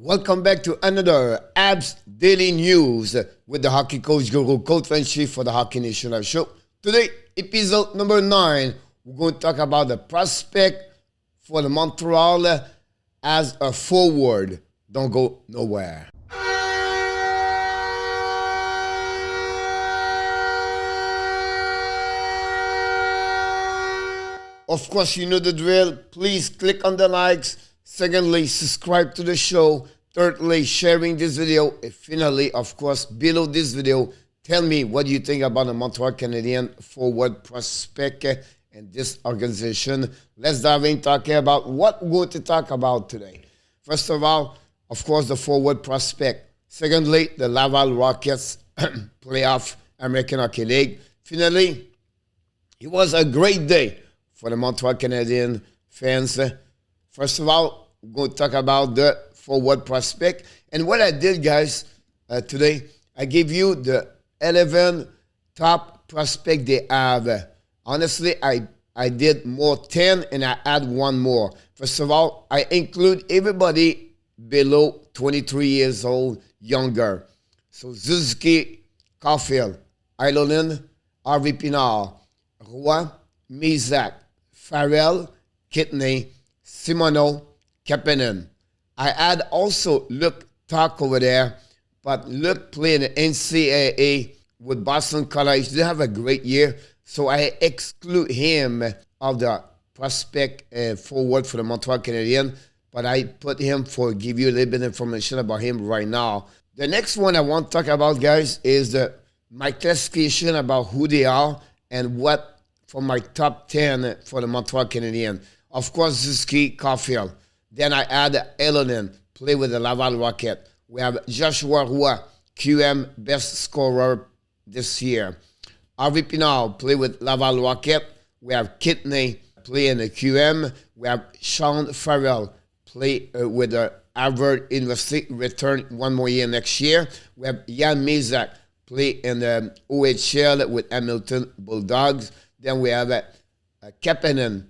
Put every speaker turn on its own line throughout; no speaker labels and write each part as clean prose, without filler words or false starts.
Welcome back to another Habs Daily News with the hockey coach guru, coach-in-chief for the Hockey Nation Live Show. Today, episode number 9, we're going to talk about the prospect for the Montreal as a forward. Don't go nowhere. Of course, you know the drill. Please click on the likes. Secondly, subscribe to the show. Thirdly, sharing this video. And finally, of course, below this video, tell me what you think about the Montreal Canadiens forward prospect and this organization. Let's dive in talking about what we're going to talk about today. First of all, of course, the forward prospect. Secondly, the Laval Rockets playoff American Hockey League. Finally, it was a great day for the Montreal Canadiens fans. First of all, we're going to talk about the forward prospect. And what I did, guys, today, I gave you the 11 top prospect they have. Honestly, I did more 10 and I add one more. First of all, I include everybody below 23 years old, younger. So SUZUKI, CAUFIELD, YLONEN, harvey-pinard, Roy, Mizak, Farrell, Kidney, Simoneau, Kapanen. I add also Luc Talk over there, but Luc played in the NCAA with Boston College. They have a great year, so I exclude him of the prospect forward for the Montreal Canadiens, but I put him for give you a little bit of information about him right now. The next one I want to talk about, guys, is my classification about who they are and what for my top 10 for the Montreal Canadiens. Of course, SUZUKI, CAUFIELD. Then I add YLONEN, play with the Laval Rocket. We have Joshua Roy, QM, best scorer this year. Harvey-Pinard, play with Laval Rocket. We have Kidney, play in the QM. We have Sean Farrell, play with the Harvard University, return one more year next year. We have Jan Mizak, play in the OHL with Hamilton Bulldogs. Then we have Kapanen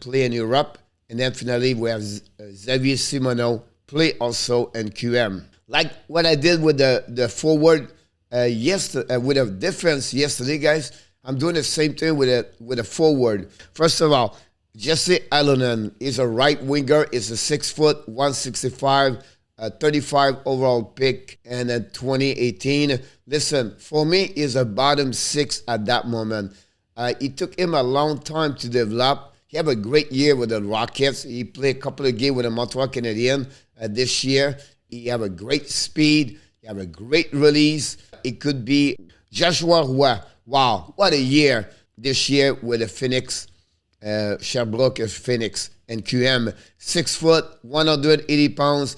play in Europe. And then finally, we have Xavier Simoneau play also in QM. Like what I did with the forward yesterday, with a difference yesterday, guys, I'm doing the same thing with a forward. First of all, Jesse YLONEN is a right winger. Is a 6 foot, 165, 35 overall pick, and in 2018. Listen, for me, is a bottom 6 at that moment. It took him a long time to develop. He had a great year with the Rockets. He played a couple of games with the Montreal Canadiens this year. He have a great speed. He have a great release. It could be Joshua Roy. Wow, what a year this year with the Phoenix, Sherbrooke Phoenix and QM. 6 foot, 180 pounds,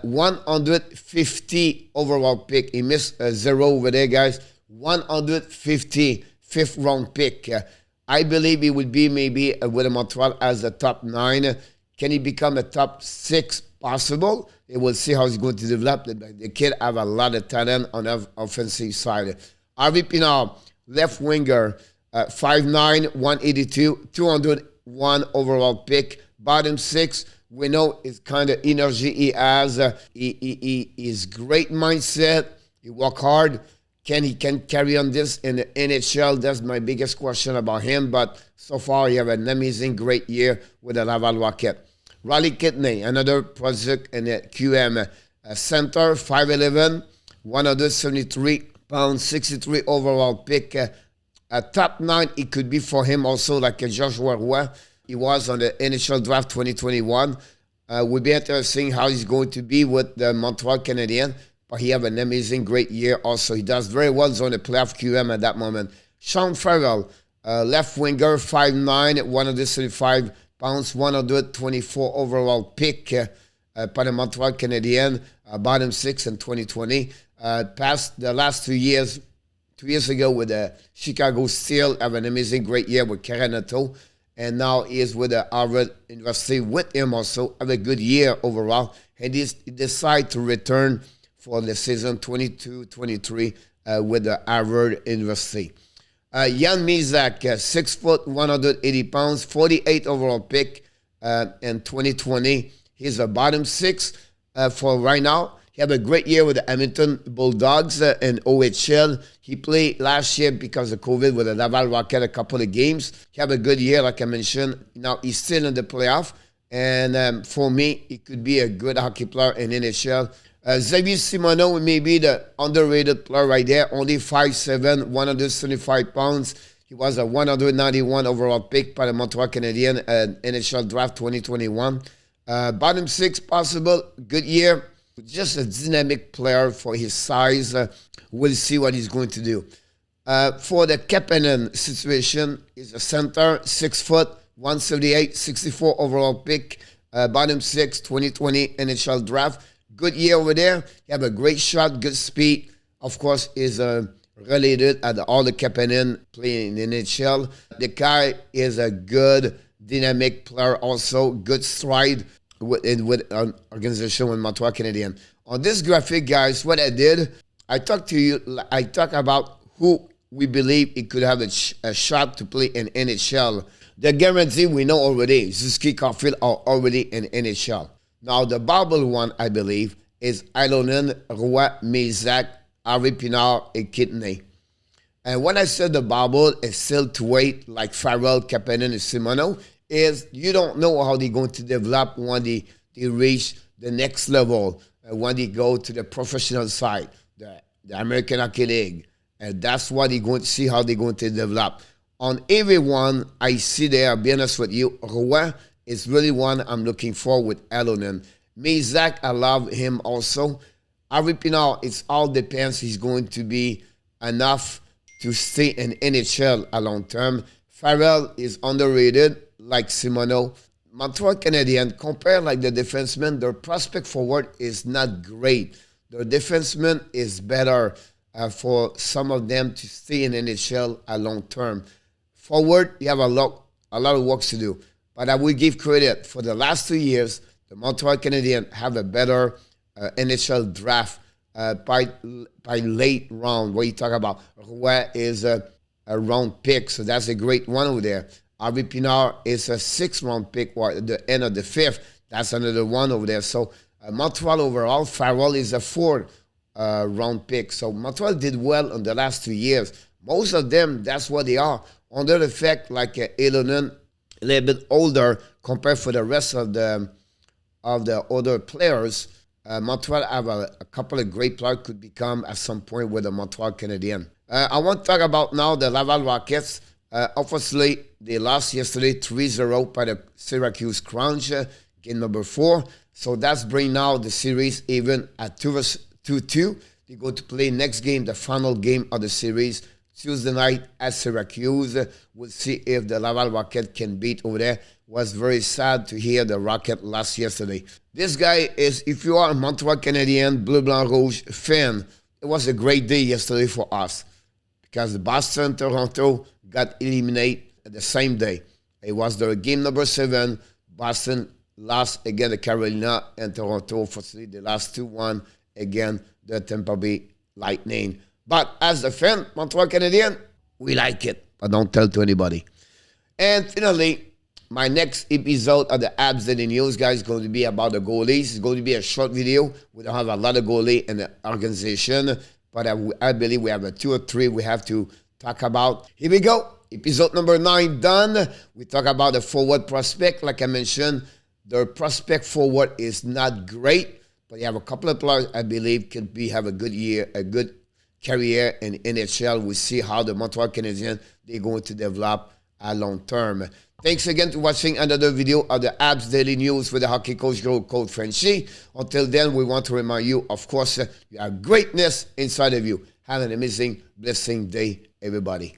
150 overall pick. He missed a 0 over there, guys. 150, 5th round pick. I believe he would be maybe with Montreal as a top 9. Can he become a top 6? Possible. We will see how he's going to develop. The kid have a lot of talent on the offensive side. Harvey-Pinard, left winger, 5'9", 182, 201 overall pick. Bottom 6, we know it's kind of energy he has. He is great mindset. He work hard. He can carry on this in the NHL? That's my biggest question about him. But so far, he have an amazing, great year with the Laval Rocket. Riley Kidney, another project in the QM. Center, 5'11", 173 pounds, 63 overall pick. Top 9, it could be for him also, like Joshua Roy. He was on the NHL draft 2021. Will be interesting how he's going to be with the Montreal Canadiens. But he have an amazing, great year also. He does very well on the playoff QM at that moment. Sean Farrell, left winger, 5'9", 135 pounds, 124 overall pick by the Montreal Canadiens, bottom 6 in 2020. Past the last 2 years, 2 years ago with the Chicago Steel, have an amazing, great year with Caranato. And now he is with the Harvard University with him also. Have a good year overall. And he decided to return for the season 22-23 with the Harvard University. Jan Mizak, 6 foot, 180 pounds, 48 overall pick in 2020. He's a bottom 6. for right now. He had a great year with the Edmonton Bulldogs in OHL. He played last year because of COVID with the Laval Rocket a couple of games. He had a good year, like I mentioned. Now he's still in the playoff. And for me, he could be a good hockey player in NHL. Xavier Simoneau may be the underrated player right there. Only 5'7", 175 pounds. He was a 191 overall pick by the Montreal Canadiens NHL Draft 2021. Bottom six possible. Good year. Just a dynamic player for his size. We'll see what he's going to do. For the Kapanen situation, he's a center, 6 foot, 178, 64 overall pick. Bottom six, 2020 NHL Draft. Good year over there. He have a great shot, good speed. Of course, is related at all the Kapanen playing in NHL. The guy is a good dynamic player also, good stride with an organization with Montreal Canadiens. On this graphic, guys, what I did, I talked about who we believe it could have a shot to play in NHL. The guarantee we know already, SUZUKI, CAUFIELD are already in NHL. Now, the bubble one, I believe, is YLONEN, Roy, Mézac, Harvey-Pinard, and Kidney. And when I said the bubble is still to wait, like Farrell, Kapanen, and Simoneau, is you don't know how they're going to develop when they reach the next level, when they go to the professional side, the American Hockey League. And that's what you're going to see how they're going to develop. On everyone I see there, I'll be honest with you, Roy is really one I'm looking for with YLONEN. Mézac, I love him also. Harvey-Pinard, it all depends. He's going to be enough to stay in NHL a long term. Farrell is underrated, like Simoneau. Montreal Canadiens, compare like the defensemen, their prospect forward is not great. Their defenseman is better for some of them to stay in NHL a long term. Forward, you have a lot of work to do. But I will give credit for the last 2 years, the Montreal Canadiens have a better NHL draft by late round. What you talk about, Roy is a round pick, so that's a great one over there. Harvey-Pinard is a 6th round pick, or at the end of the 5th. That's another one over there. So Montreal overall, Farrell is a 4th round pick. So Montreal did well in the last 2 years. Most of them, that's what they are. Under the fact, like YLONEN, a little bit older compared for the rest of the other players. Montreal have a couple of great players could become at some point with the Montreal Canadiens. I want to talk about now the Laval Rockets. Obviously, they lost yesterday 3-0 by the Syracuse Crunch, game number 4. So that's bringing now the series even at 2-2. They go to play next game, the final game of the series, Tuesday night at Syracuse. We'll see if the Laval Rocket can beat over there. Was very sad to hear the Rocket lost yesterday. This guy is, if you are a Montreal Canadien, Bleu Blanc Rouge fan, it was a great day yesterday for us because Boston, Toronto got eliminated the same day. It was their game number 7. Boston lost again to Carolina, and Toronto, unfortunately, they lost 2-1 again the Tampa Bay Lightning. But as a fan, Montreal Canadien, we like it, but don't tell to anybody. And finally, my next episode of the Habs Daily News, guys, is going to be about the goalies. It's going to be a short video. We don't have a lot of goalies in the organization, but I believe we have 2 or 3 we have to talk about. Here we go. Episode number 9 done. We talk about the forward prospect. Like I mentioned, their prospect forward is not great, but you have a couple of players I believe can have a good year, a good career in NHL. We see how the Montreal Canadiens, they're going to develop a long term. Thanks again for watching another video of the Habs Daily News with the hockey coach, Coach Frenchie. Until then, we want to remind you, of course, you have greatness inside of you. Have an amazing, blessing day, everybody.